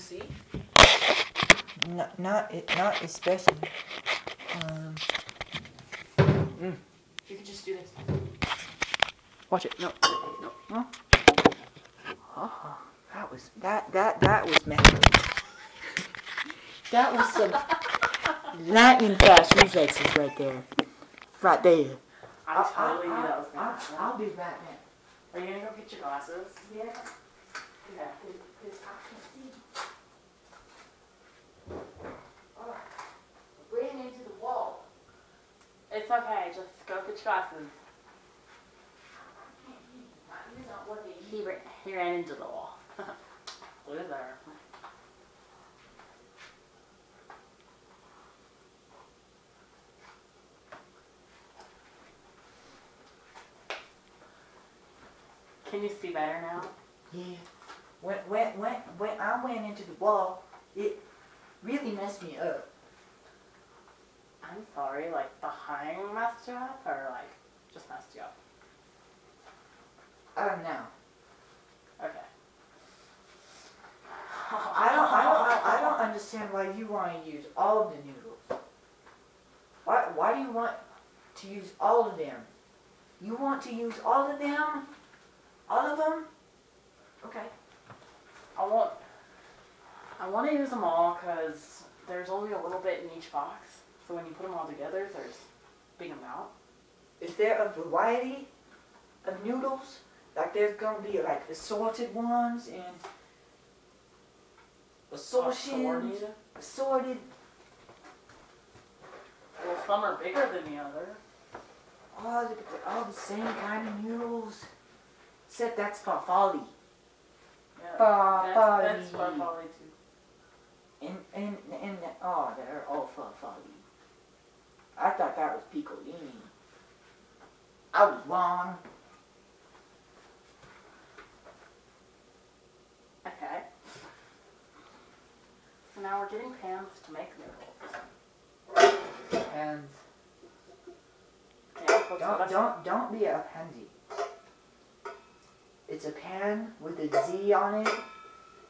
see? Not especially. You can just do this. Watch it. No. Huh? Oh, that was magic. That was some lightning fast reflexes right there. Right there. I totally knew that was going to happen. I'll be right back. Are you going to go get your glasses? Yeah. Yeah. Because I can see. Oh, I ran into the wall. It's okay. Just go get your glasses. He ran into the wall. Loser. Can you see better now? Yeah. When I went into the wall, it really messed me up. I'm sorry, like the hang messed you up or like just messed you up? I don't know. Okay. I don't understand why you want to use all of the noodles. Why do you want to use all of them? You want to use all of them? All of them? Okay. I want to use them all because there's only a little bit in each box. So when you put them all together, there's a big amount. Is there a variety of noodles? Like there's going to be like assorted ones and assorted. Well, some are bigger than the other. Oh, they're all the same kind of noodles. Except that's farfalle. Yeah, Farfalle. that's farfalle too. And oh, they're all farfalle. I thought that was piccolini. I was wrong. Okay. So now we're getting pans to make noodles. And Yeah, don't be a pansy. It's a pan with a Z on it.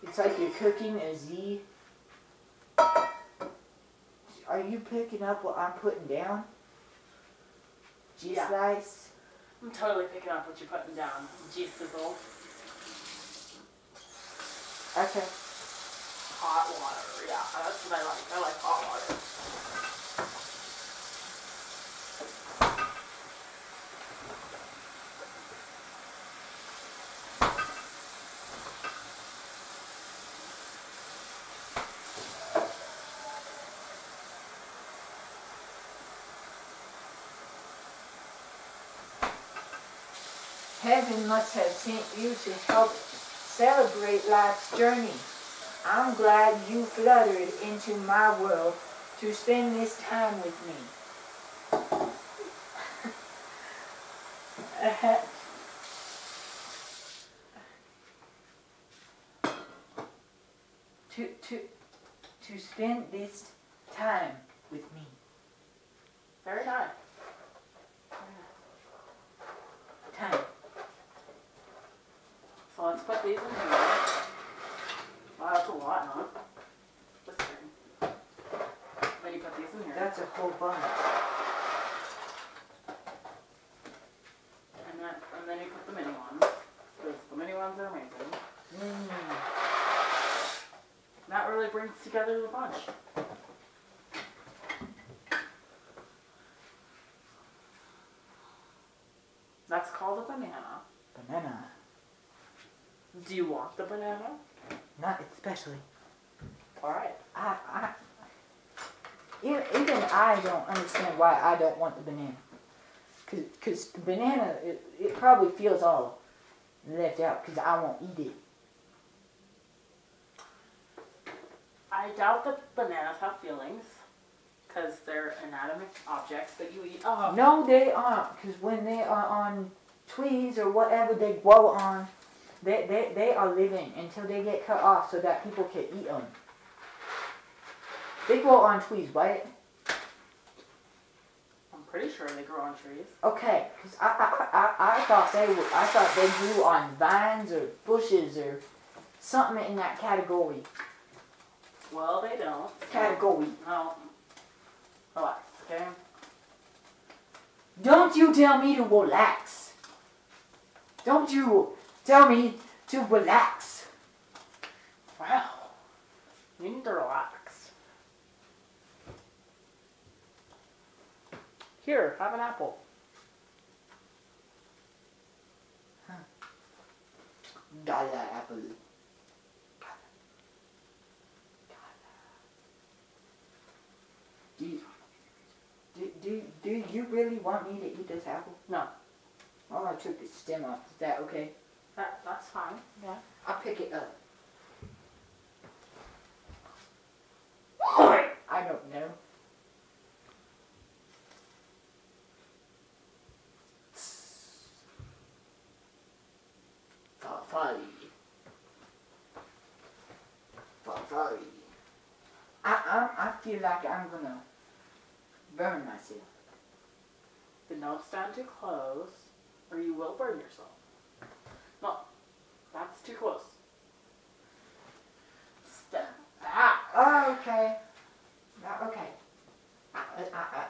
It's like you're cooking a Z. Are you picking up what I'm putting down? Yeah. G-slice? I'm totally picking up what you're putting down. G-sizzle. Okay. Hot water. Yeah, that's what I like. I like hot water. Heaven must have sent you to help celebrate life's journey. I'm glad you fluttered into my world to spend this time with me. to spend this time with me. Very nice. Time. So let's put these in here. Wow, that's a lot, huh? Just kidding. Then you put these in here. That's a whole bunch. And then you put the mini ones. Because the mini ones are amazing. That really brings together the bunch. That's called a banana. Banana. Do you want the banana? Not especially. Alright. Even I don't understand why I don't want the banana. Because the banana, it probably feels all left out because I won't eat it. I doubt that bananas have feelings. Because they're inanimate objects that you eat. Oh. No, they aren't. Because when they are on trees or whatever they grow on, they are living until they get cut off so that people can eat them. They grow on trees, right? I'm pretty sure they grow on trees. Okay, because I thought they grew on vines or bushes or something in that category. Well, they don't. Category. No. Relax, okay? Don't you tell me to relax. Don't you tell me to relax. Wow. You need to relax. Here, have an apple. Gala apple. Do you really want me to eat this apple? No. Oh, I took the stem off. Is that okay? That's fine. Yeah. I'll pick it up. I don't know. Sorry. I feel like I'm gonna burn myself. Then don't stand too close, or you will burn yourself. No, that's too close. Step back. Oh, okay. Okay.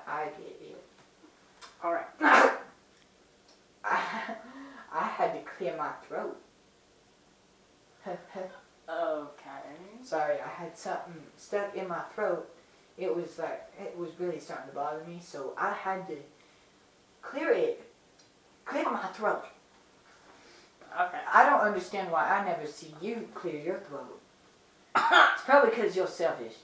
I get it. All right. I had to clear my throat. Okay. Sorry, I had something stuck in my throat. It was really starting to bother me, so I had to clear my throat. Okay. I don't understand why I never see you clear your throat. It's probably because you're selfish.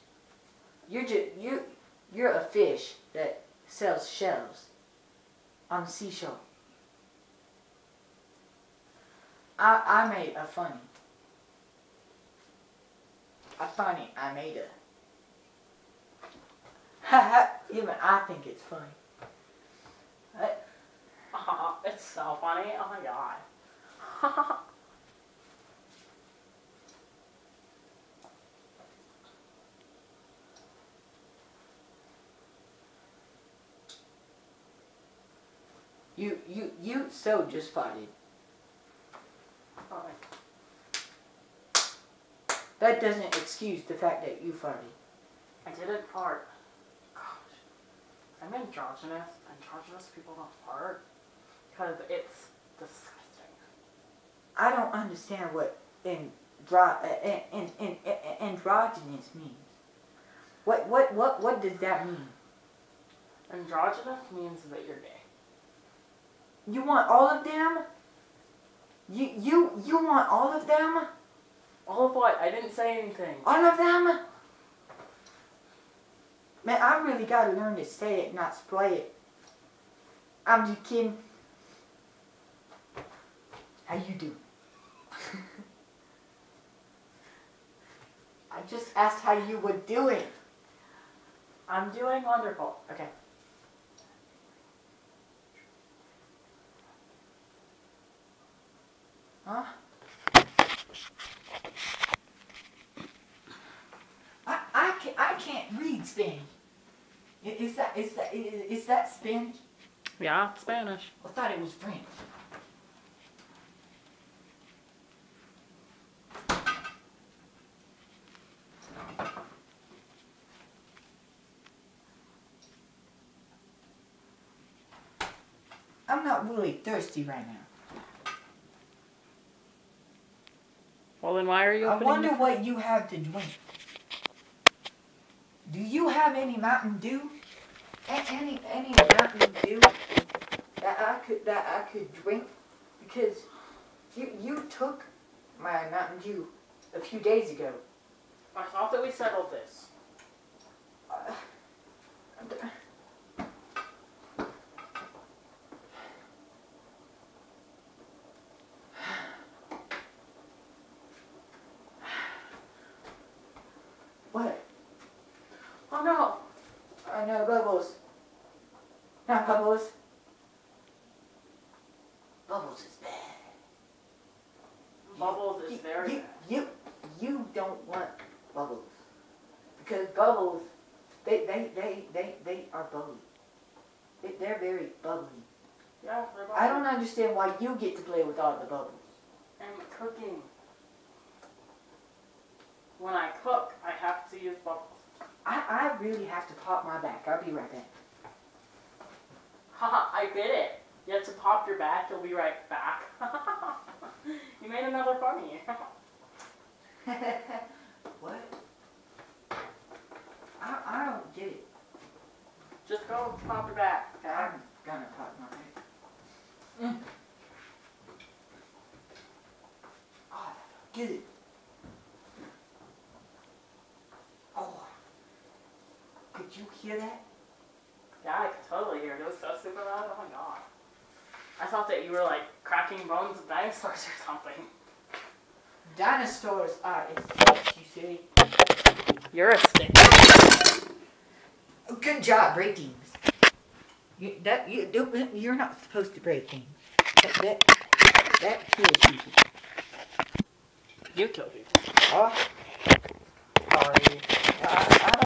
You're a fish that sells shells on the seashore. I made a funny. I made a. Even I think it's funny. It's so funny. Oh my god. You so just farted. Alright. That doesn't excuse the fact that you farted. I didn't fart. Gosh. I'm androgynous. Androgynous people don't fart. Because it's disgusting. I don't understand what androgynous means. What does that mean? Androgynous means that you're gay. You want all of them? You want all of them? All of what? I didn't say anything. All of them? Man, I really gotta learn to say it, not splay it. I'm just kidding. How you doing? I just asked how you were doing. I'm doing wonderful. Okay. Huh? I can't read Spanish. Is that Spanish? Yeah, Spanish. I thought it was French. I'm not really thirsty right now. Well, then why are you I opening wonder what you have to drink. Do you have any Mountain Dew? Any Mountain Dew that I could drink? Because you took my Mountain Dew a few days ago. I thought that we settled this. What? Oh no! I know, Bubbles. Not Bubbles. Bubbles is bad. Bubbles is very bad. You don't want Bubbles. Because Bubbles, they are bubbly. They're very bubbly. Yeah, they're I don't understand why you get to play with all the bubbles. I'm cooking. when I cook, I have to use bubbles. I really have to pop my back. I'll be right back. Haha, I get it. You have to pop your back, you'll be right back. You made another funny. What? I don't get it. Just go pop your back, okay? I'm gonna pop my back. Oh, get it. Oh. Could you hear that? Yeah, I could totally hear it. It was so super loud. Oh my god. I thought that you were like cracking bones of dinosaurs or something. Dinosaurs are extinct, you silly. You're a stick. Good job breaking things. You're not supposed to break things. That kills people. You kill people. Oh, sorry. I don't